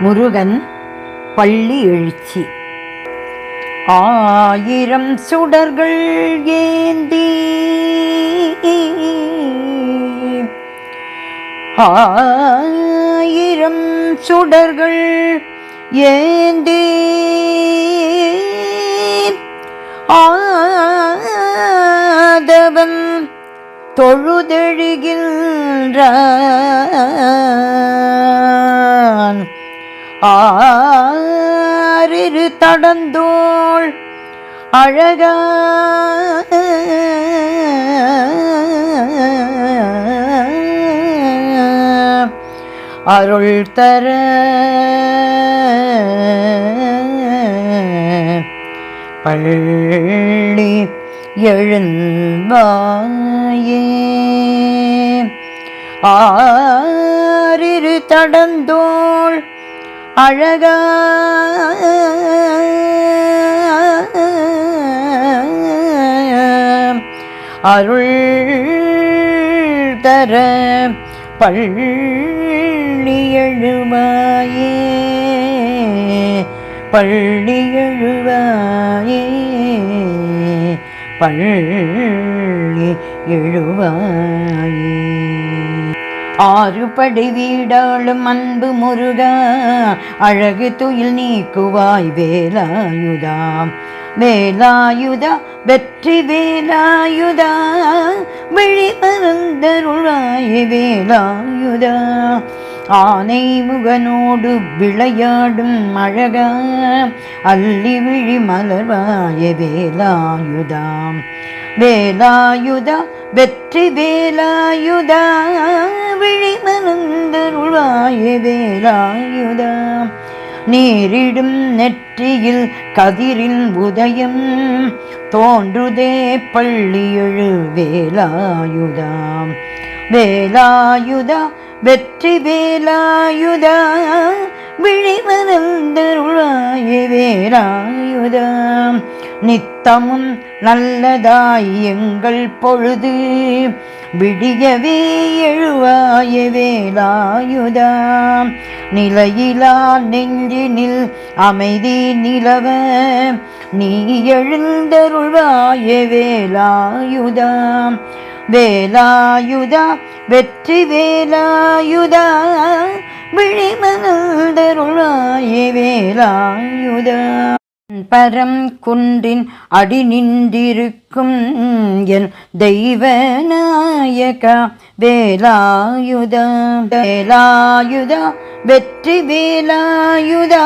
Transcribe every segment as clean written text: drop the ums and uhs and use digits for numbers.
முருகன் பள்ளி எழுச்சி. ஆயிரம் சுடர்கள் ஏந்தி ஆயிரம் சுடர்கள் ஏந்தி ஆதவன் தொழுதெழுகின்றான். ஆறிரு தடந்தோள் அழகா அருள் தர பள்ளி எழுந்தாயே. ஆறிரு தடந்தோள் அழகா அருள் தர பள்ளி எழுவாயே. பள்ளி எழுவாயே. பள்ளி எழுவாயே. ஆறுபடை வீடாளும் அன்பு முருகா, அழகு துயில் நீக்குவாய் வேலாயுதா. வேலாயுதா வெற்றி வேலாயுதா, விழி மறந்தருளாய் வேலாயுதா. ஆனை முகனோடு விளையாடும் அழகா, அல்லி விழி மலர்வாய வேலாயுதா. வேலாயுதா வெற்றி வேலாயுதா, விழி மறந்தருளாய வேலாயுதா. நீரிடும் நெற்றியில் கதிரின் உதயம் தோன்றுதே பள்ளி எழு வேலாயுதா. வேலாயுதா வெற்றி வேலாயுதா, விழி மறந்தருளாய வேலாயுதா. நித்தமும் நல்லதாய் எங்கள் பொழுது விடியவே எழுவாய வேலாயுதா. நிலையிலா நெஞ்சினில் அமைதி நிலவ நீ எழுந்தருள்வாய வேலாயுதா. வேலாயுதா வெற்றி வேலாயுதா, விழி மறந்தருளாய வேலாயுதா. பரம் குன்றின் அடி நின்றிருக்கும் என் தெய்வ நாயகா வேலாயுதா. வேலாயுதா வெற்றி வேலாயுதா,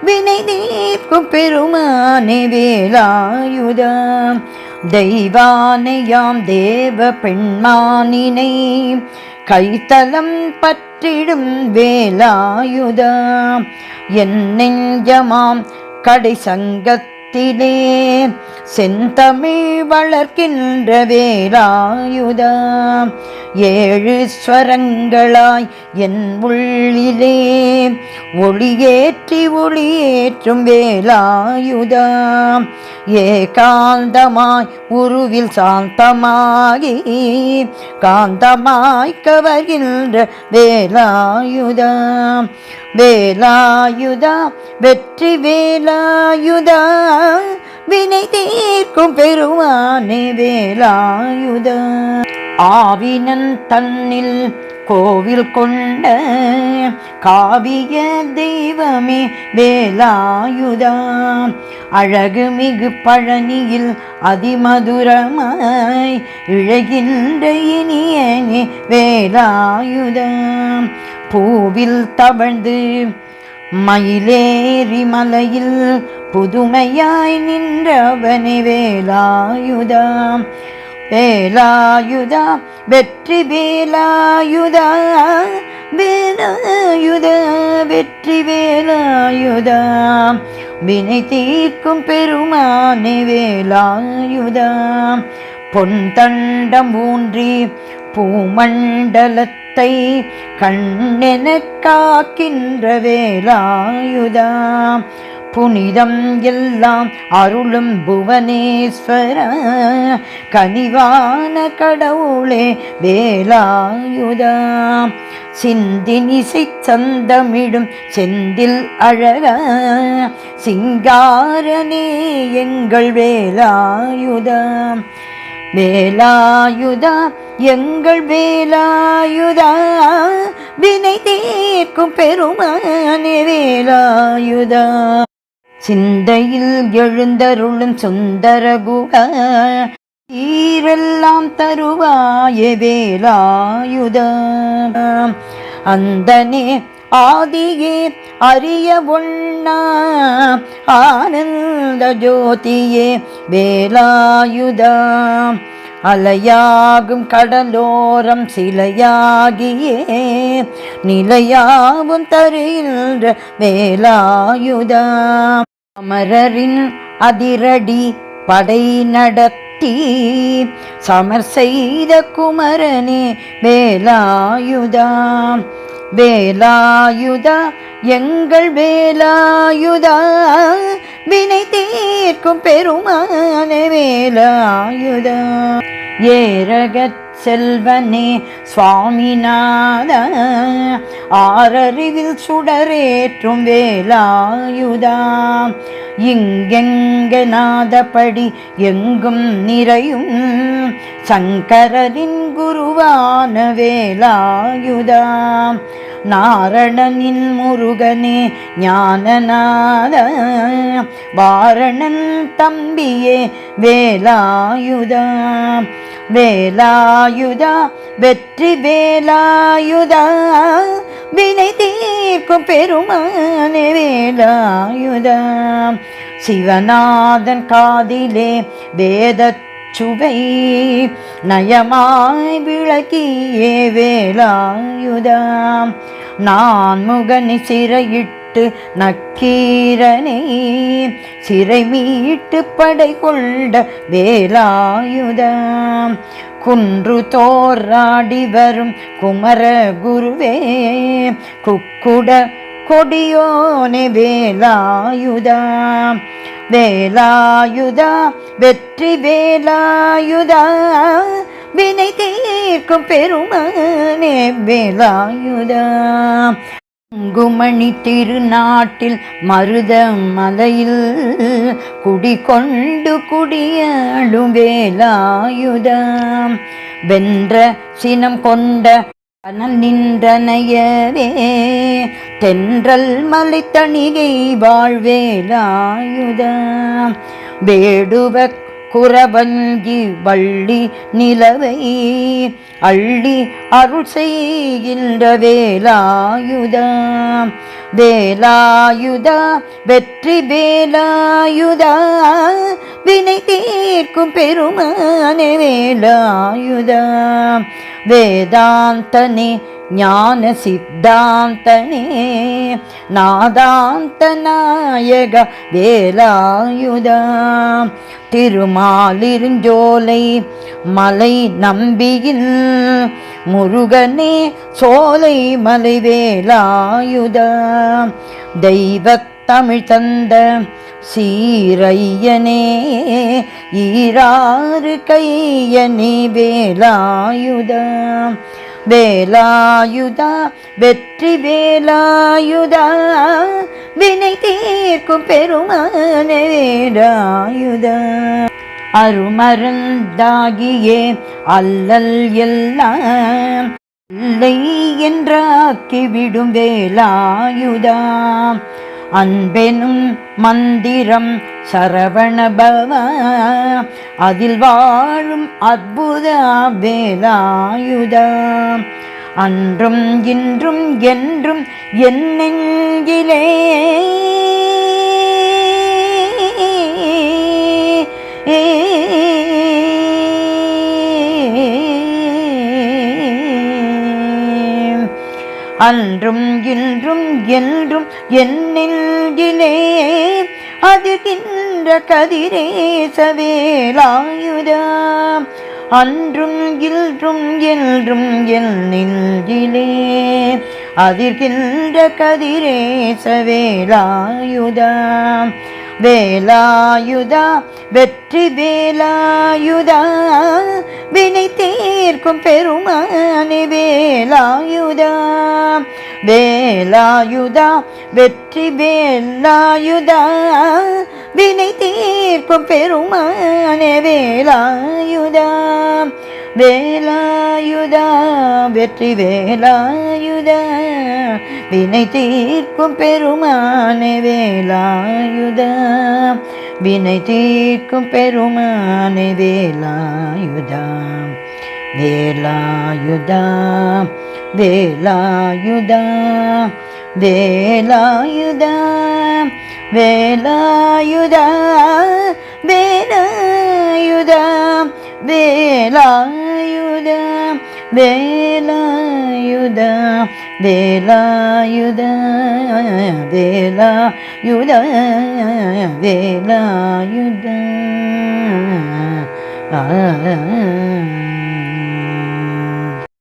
வினை தீர்க்கும் பெருமானே வேலாயுதா. தெய்வானையாம் தேவ பெண்மானினை கைத்தலம் பற்றிடும் வேலாயுதா. என் நெஞ்சமாம் கடை சங்கத்திலே செந்தமிழ் வளர்க்கின்ற வேலாயுதா. ஏழு ஸ்வரங்களாய் என் உள்ளிலே ஒளியேற்றி ஒளியேற்றும் வேலாயுதா. ஏகாந்தமாய் உருவில் சாந்தமாகி காந்தமாய் கவர்கின்ற வேலாயுதா. வேலாயுதா வெற்றி வேலாயுதா, வினை தீர்க்கும் பெருமானே வேலாயுதா. ஆவினன் தன்னில் கோவில் கொண்ட காவிய தெய்வமே வேலாயுதா. அழகு மிகு பழனியில் அதிமதுரமாய் இழகின்ற இனியனே வேலாயுதா. பூவில் தவழ்ந்து மயிலேறி மலையில் புதுமையாய் நின்றவனே வேலாயுதா. வேலாயுதா வெற்றி வேலாயுதா. வேலாயுதா வெற்றி வேலாயுதா, வினை தீர்க்கும் பெருமானே வேலாயுதா. பொன் தண்டம் ஊன்றி பூமண்டலத்தை கண்ணென காக்கின்ற வேலாயுதா. புனிதம் எல்லாம் அருளும் புவனேஸ்வர கனிவான கடவுளே வேலாயுதா. சிந்தினிசை சந்தமிடும் செந்தில் அழக சிங்காரனே எங்கள் வேலாயுதா. வேலாயுதா எங்கள் வேலாயுதா, வினை தீர்க்கும் பெருமானே வேலாயுதா. சிந்தையில் எழுந்தருளும் சுந்தரகுக ஈரெல்லாம் தருவாயே வேலாயுதா. அந்தனே ஆதியே அறிய ஒண்ணா ஆனந்த ஜோதியே வேலாயுதா. அலையாகும் கடலோரம் சிலையாகியே நிலையாவும் தருகின்ற வேலாயுதா. அமரரின் அதிரடி படை நடத்தி சமர் செய்த குமரனே வேலாயுதா. வேலாயுதா எங்கள் வேலாயுதா, வினை தீர்க்கும் பெருமானே வேலாயுதா. ஏரகச் செல்வனே சுவாமிநாத ஆரறிவில் சுடரேற்றும் வேலாயுதா. இங்கெங்கநாதபடி எங்கும் நிறையும் சங்கரரின் குருவான வேலாயுதா. நாரணனின் முருகனே ஞானநாத வாரணன் தம்பியே வேலாயுதா. வேலாயுதா வெற்றி வேலாயுதா, வினை தீர்க்கும் பெருமானே வேலாயுதா. சிவநாதன் காதிலே வேதச் சுவை நயமாய் விளக்கியே வேலாயுதா. நான் முகனை சிறையிட்டு நக்கீரனை சிறை மீட்டு படை கொண்ட வேலாயுதா. குன்று தோராடி வரும் குமர குருவே குக்குட கொடியோனே வேலாயுதா. வேலாயுதா வெற்றி வேலாயுதா, வினை தீர்க்கும் பெருமானே வேலாயுதா. குமணி திருநாட்டில் மருத மலையில் குடிகொண்டு குடியாடும் வேலாயுதா. வென்ற சினம் கொண்ட கனல் நின்றனையவே தென்றல் மலை தணிகை வாழ்வேலாயுதா. வேடுவ குரவஞ்சி வள்ளி நிலவை அள்ளி அருள் செய்கின்ற வேலாயுதா. வேலாயுதா வெற்றி வேலாயுதா, வினை தீர்க்கும் பெருமானே வேலாயுதா. வேதாந்தனே ஞான சித்தாந்தனே நாதாந்த நாயக வேலாயுதா. திருமாலிருஞ்சோலை மலை நம்பியில் முருகனே சோலை மலை வேலாயுதா. தெய்வத் தமிழ் தந்த சீரையனே ஈராறு கையனே வேலாயுதா. வேலாயுதா வெற்றி வேலாயுதா, வினை தீர்க்கும் பெருமானே வேலாயுதா. அருமருந்தாகியே அல்லல் எல்லாம் இல்லை என்றாக்கிவிடும் வேலாயுதா. அன்பெனும் மந்திரம் சரவணபவ அதில் வாழும் அற்புத வேலாயுதா. அன்றும் இன்றும் என்றும் என் நெஞ்சிலே அன்றும் இன்றும் என்றும் என் நெஞ்சிலே அதிர்கின்ற கதிரேச வேலாயுதா. அன்றும் இன்றும் என்றும் என் நெஞ்சிலே அதிர்கின்ற கதிரேச வேலாயுதா வேலாயுதா வெற்றி வேலாயுதா வினை தீர்க்கும் பெருமானே வேலாயுதா வேலாயுதா வெற்றி வேலாயுதா வினை தீர்க்கும் பெருமானே வேலாயுதா வேலாயுதா வெற்றி வேலாயுதா வினை தீர்க்கும் பெருமானே வேலாயுதா வினை தீர்க்கும் பெருமானே வேலாயுதா வேலாயுதா வேலாயுதா வேலாயுதா வேலாயுதா வேலாயுதா வேலாயுதா வேலாயுதா வேலாயுதா வேலாயுதா வேலாயுதா